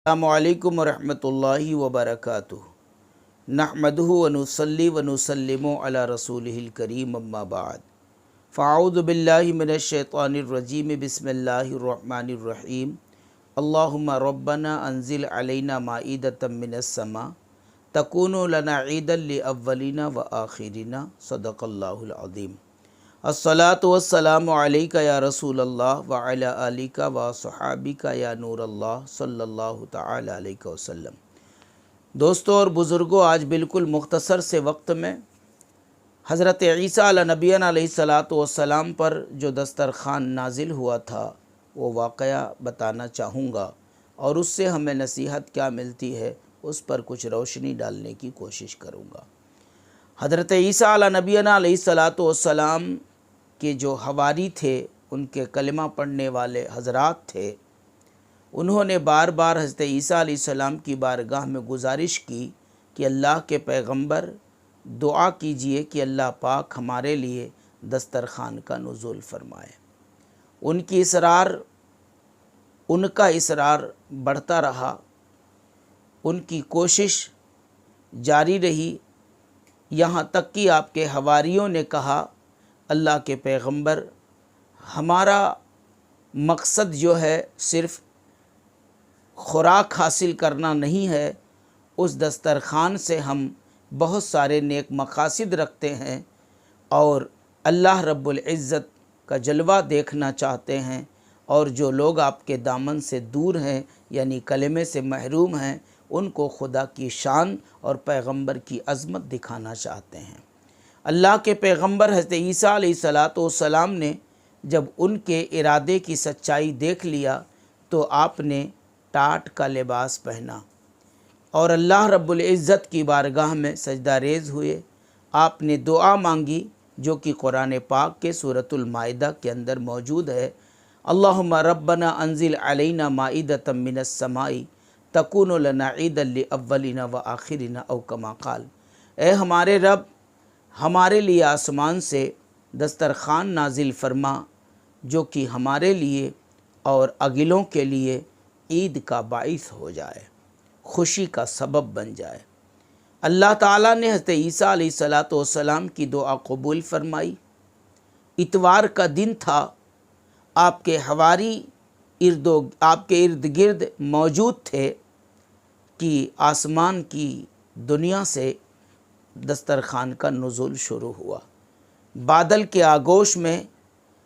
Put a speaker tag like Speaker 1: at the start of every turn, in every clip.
Speaker 1: अस्सलामुअलैकुम वरहमतुल्लाहि वबरकातुहू। नहमदुहु व नुसल्ली व नुसल्लिमु अला रसूलिहिल करीम अम्मा बाद। फ़अऊज़ु बिल्लाहि मिनश शैतानिर रजीम बिस्मिल्लाहिर रहमानिर रहीम। अल्लाहुम्मा रब्बना अंज़िल अलैना माइदतम मिनस समा तकूनु लना ईदन लिअव्वलिना व आखिरिना सदक़ल्लाहुल अज़ीम। अस्सलातु वस्सलामु अलैका या रसूल अल्लाह व अला आलिका व सहाबिका या नूर अल्लाह सल्लल्लाहु तआला अलैहि वसल्लम। दोस्तों और बुज़ुर्गों, आज बिल्कुल मुख्तसर से वक्त में हज़रत ईसा अला नबियना अलैहिस्सलातु वस्सलाम पर जो दस्तरख़ान नाजिल हुआ था वो वाक़या बताना चाहूँगा और उससे हमें नसीहत क्या मिलती है उस पर कुछ रोशनी डालने की कोशिश करूँगा। हज़रत ईसा अला नबियना अलैहिस्सलातु वस्सलाम के जो हवारी थे, उनके कलिमा पढ़ने वाले हज़रात थे, उन्होंने बार बार हज़रत ईसा अलैहिस्सलाम की बारगाह में गुजारिश की कि अल्लाह के पैगंबर दुआ कीजिए कि अल्लाह पाक हमारे लिए दस्तरख़ान का नुज़ूल फ़रमाए। उनका इसरार बढ़ता रहा, उनकी कोशिश जारी रही, यहाँ तक कि आपके हवारियों ने कहा, अल्लाह के पैगंबर, हमारा मकसद जो है सिर्फ़ खुराक हासिल करना नहीं है, उस दस्तरख़ान से हम बहुत सारे नेक मकासिद रखते हैं और अल्लाह रब्बुल इज़्ज़त का जलवा देखना चाहते हैं, और जो लोग आपके दामन से दूर हैं यानी कलेमे से महरूम हैं, उनको खुदा की शान और पैगंबर की अज़मत दिखाना चाहते हैं। अल्लाह के पैगंबर हज़रत ईसा अलैहिस्सलातु वस्सलाम ने जब उनके इरादे की सच्चाई देख लिया तो आपने टाट का लिबास पहना और अल्लाह रब्बुल इज़्ज़त की बारगाह में सजदा रेज़ हुए। आपने दुआ मांगी जो कि कुरान पाक के सूरतुल माइदा के अंदर मौजूद है। अल्लाहुम्मा रब्बना अंज़िल अलैना माइदतम मिनस समाई तकूनु लना ईदन लिअव्वलिना व आखिरिना औ कमा क़ाल। ए हमारे रब, हमारे लिए आसमान से दस्तरख़ान नाजिल फ़रमा जो कि हमारे लिए और अगिलों के लिए ईद का बाइस हो जाए, खुशी का सबब बन जाए। अल्लाह ताला ने हज़रत ईसा अलैहिस्सलातु वस्सलाम की दुआ कबूल फ़रमाई। इतवार का दिन था, आपके हवारी आपके इर्द गिर्द मौजूद थे कि आसमान की दुनिया से दस्तरख़ान का नुज़ूल शुरू हुआ। बादल के आगोश में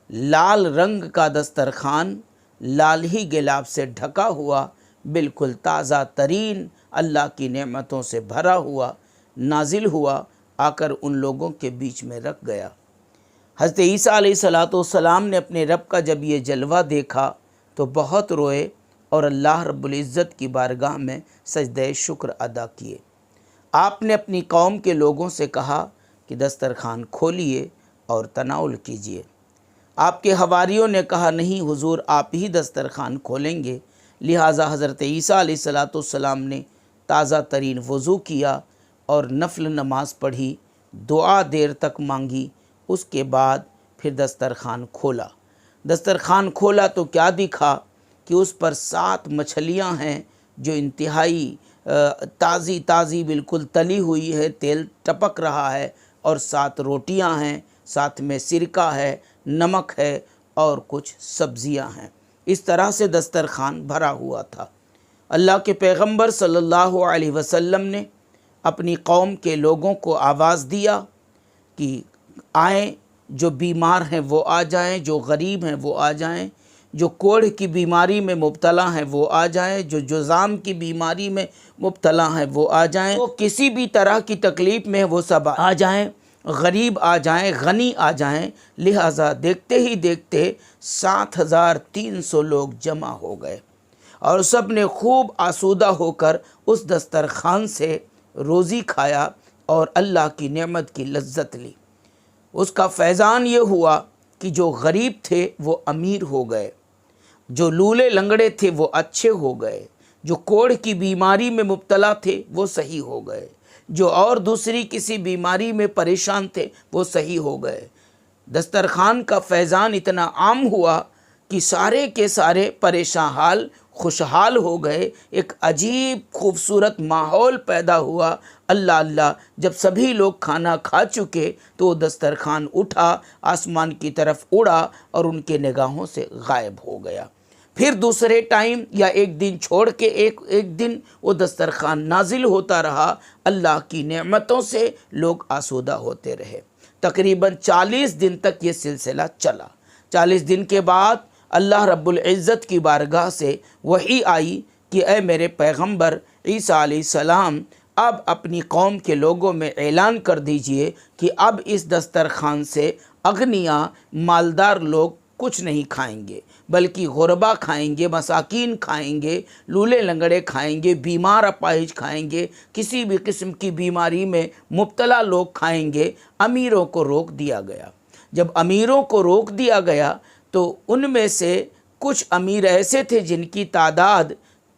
Speaker 1: लाल रंग का दस्तरख़ान लाल ही गिलाब से ढका हुआ, बिल्कुल ताज़ा तरीन अल्लाह की नेमतों से भरा हुआ नाजिल हुआ, आकर उन लोगों के बीच में रख गया। हज़रत ईसा अलैहिस्सलातु वस्सलाम ने अपने रब का जब ये जलवा देखा तो बहुत रोए और अल्लाह रब्बुल इज़्ज़त की बारगाह में सजदे शुक्र अदा किए। आपने अपनी कौम के लोगों से कहा कि दस्तरख़ान खोलिए और तनाउल कीजिए। आपके हवारियों ने कहा, नहीं हुजूर, आप ही दस्तरख़ान खोलेंगे। लिहाजा हज़रत ईसा अलैहिस्सलातु वस्सलाम ने ताज़ा तरीन वज़ू किया और नफल नमाज पढ़ी, दुआ देर तक मांगी। उसके बाद फिर दस्तरख़ान खोला। दस्तरख़ान खोला तो क्या दिखा कि उस पर 7 मछलियाँ हैं जो इंतहाई ताज़ी ताज़ी बिल्कुल तली हुई है, तेल टपक रहा है, और 7 रोटियां हैं, साथ में सिरका है, नमक है और कुछ सब्ज़ियां हैं। इस तरह से दस्तरख़ान भरा हुआ था। अल्लाह के पैगंबर सल्लल्लाहु अलैहि वसल्लम ने अपनी कौम के लोगों को आवाज़ दिया कि आएँ, जो बीमार हैं वो आ जाएं, जो गरीब हैं वो आ जाएं, जो कोढ़ की बीमारी में मुब्तला हैं वो आ जाएं, जो जुज़ाम की बीमारी में मुब्तला हैं वो आ जाएं, तो किसी भी तरह की तकलीफ़ में वो सब आ जाएं, गरीब आ जाएं, गनी आ जाएं। लिहाजा देखते ही देखते 7300 लोग जमा हो गए और सब ने खूब आसूदा होकर उस दस्तरख़ान से रोज़ी खाया और अल्लाह की नेमत की लज्जत ली। उसका फैज़ान ये हुआ कि जो गरीब थे वो अमीर हो गए, जो लूले लंगड़े थे वो अच्छे हो गए, जो कोढ़ की बीमारी में मुब्तला थे वो सही हो गए, जो और दूसरी किसी बीमारी में परेशान थे वो सही हो गए। दस्तरख़ान का फैज़ान इतना आम हुआ कि सारे के सारे परेशान हाल خوشحال ہو گئے، ایک عجیب خوبصورت ماحول پیدا ہوا۔ اللہ اللہ، جب سبھی لوگ کھانا کھا چکے تو وہ دسترخوان اٹھا، آسمان کی طرف اڑا اور ان کے نگاہوں سے غائب ہو گیا۔ پھر دوسرے ٹائم یا ایک دن چھوڑ کے ایک دن وہ دسترخوان نازل ہوتا رہا، اللہ کی نعمتوں سے لوگ آسودہ ہوتے رہے۔ تقریباً 40 دن تک یہ سلسلہ چلا۔ 40 دن کے بعد اللہ رب العزت کی بارگاہ سے وحی آئی کہ اے میرے پیغمبر عیسیٰ علیہ السلام، اب اپنی قوم کے لوگوں میں اعلان کر دیجئے کہ اب اس دسترخوان سے اغنیاء مالدار لوگ کچھ نہیں کھائیں گے، بلکہ غربا کھائیں گے، مساکین کھائیں گے، لولے لنگڑے کھائیں گے، بیمار اپاہج کھائیں گے، کسی بھی قسم کی بیماری میں مبتلا لوگ کھائیں گے۔ امیروں کو روک دیا گیا۔ جب امیروں کو روک دیا گیا تو ان میں سے کچھ امیر ایسے تھے جن کی تعداد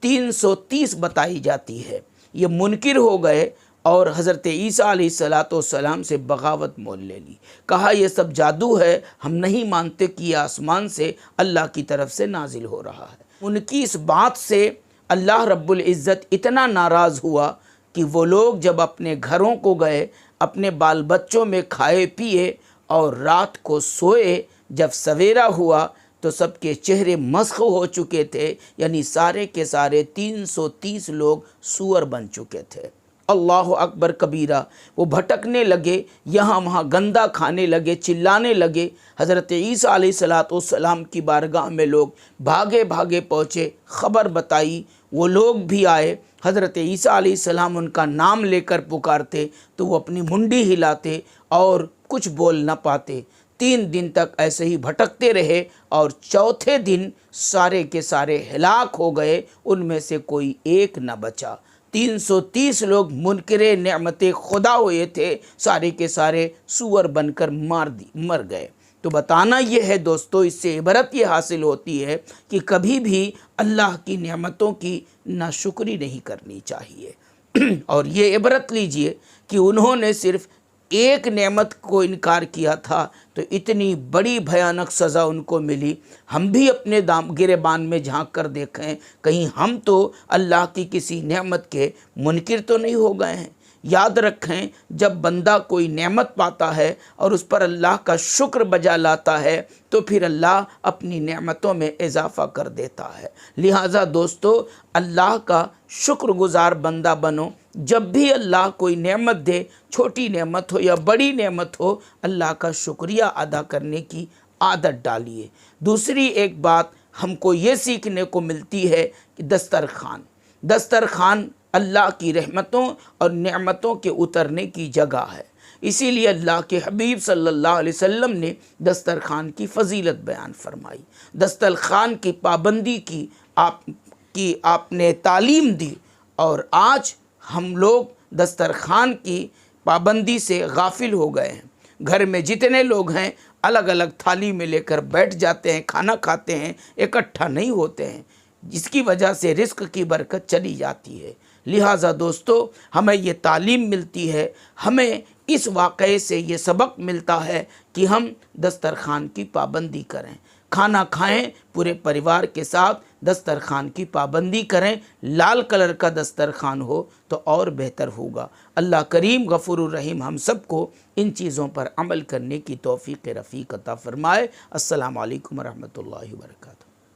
Speaker 1: 330 بتائی جاتی ہے، یہ منکر ہو گئے اور حضرت عیسیٰ علیہ السلام سے بغاوت مول لے لی۔ کہا یہ سب جادو ہے، ہم نہیں مانتے کہ یہ آسمان سے اللہ کی طرف سے نازل ہو رہا ہے۔ ان کی اس بات سے اللہ رب العزت اتنا ناراض ہوا کہ وہ لوگ جب اپنے گھروں کو گئے، اپنے بال بچوں میں کھائے پیے اور رات کو سوئے، جب سویرا ہوا تو سب کے چہرے مسخ ہو چکے تھے، یعنی سارے کے سارے 330 لوگ سور بن چکے تھے۔ اللہ اکبر کبیرہ، وہ بھٹکنے لگے، یہاں وہاں گندا کھانے لگے، چلانے لگے۔ حضرت عیسیٰ علیہ السلام کی بارگاہ میں لوگ بھاگے بھاگے پہنچے، خبر بتائی، وہ لوگ بھی آئے۔ حضرت عیسیٰ علیہ السلام ان کا نام لے کر پکارتے تو وہ اپنی منڈی ہلاتے اور کچھ بول نہ پاتے۔ 3 دن تک ایسے ہی بھٹکتے رہے اور چوتھے دن سارے کے سارے ہلاک ہو گئے، ان میں سے کوئی ایک نہ بچا۔ 330 لوگ منکر نعمت خدا ہوئے تھے، سارے کے سارے سور بن کر مر گئے۔ تو بتانا یہ ہے دوستو، اس سے عبرت یہ حاصل ہوتی ہے کہ کبھی بھی اللہ کی نعمتوں کی ناشکری نہیں کرنی چاہیے۔ اور یہ عبرت لیجئے کہ انہوں نے صرف ایک نعمت کو انکار کیا تھا تو اتنی بڑی بھیانک سزا ان کو ملی۔ ہم بھی اپنے گریبان میں جھانک کر دیکھیں، کہیں ہم تو اللہ کی کسی نعمت کے منکر تو نہیں ہو گئے ہیں۔ یاد رکھیں، جب بندہ کوئی نعمت پاتا ہے اور اس پر اللہ کا شکر بجا لاتا ہے تو پھر اللہ اپنی نعمتوں میں اضافہ کر دیتا ہے۔ لہٰذا دوستو، اللہ کا شکر گزار بندہ بنو۔ جب بھی اللہ کوئی نعمت دے، چھوٹی نعمت ہو یا بڑی نعمت ہو، اللہ کا شکریہ ادا کرنے کی عادت ڈالیے۔ دوسری ایک بات ہم کو یہ سیکھنے کو ملتی ہے کہ دسترخوان اللہ کی رحمتوں اور نعمتوں کے اترنے کی جگہ ہے۔ اسی لیے اللہ کے حبیب صلی اللہ علیہ وسلم نے دسترخوان کی فضیلت بیان فرمائی، دسترخوان کی پابندی کی آپ نے تعلیم دی، اور آج ہم لوگ دسترخوان کی پابندی سے غافل ہو گئے ہیں۔ گھر میں جتنے لوگ ہیں الگ الگ تھالی میں لے کر بیٹھ جاتے ہیں، کھانا کھاتے ہیں، اکٹھا نہیں ہوتے ہیں، جس کی وجہ سے رزق کی برکت چلی جاتی ہے۔ لہٰذا دوستو، ہمیں یہ تعلیم ملتی ہے، ہمیں اس واقعے سے یہ سبق ملتا ہے کہ ہم دسترخوان کی پابندی کریں، کھانا کھائیں، پورے پریوار کے ساتھ دسترخوان کی پابندی کریں۔ لال کلر کا دسترخوان ہو تو اور بہتر ہوگا۔ اللہ کریم غفور الرحیم ہم سب کو ان چیزوں پر عمل کرنے کی توفیق رفیق عطا فرمائے۔ السلام علیکم ورحمۃ اللہ وبرکاتہ۔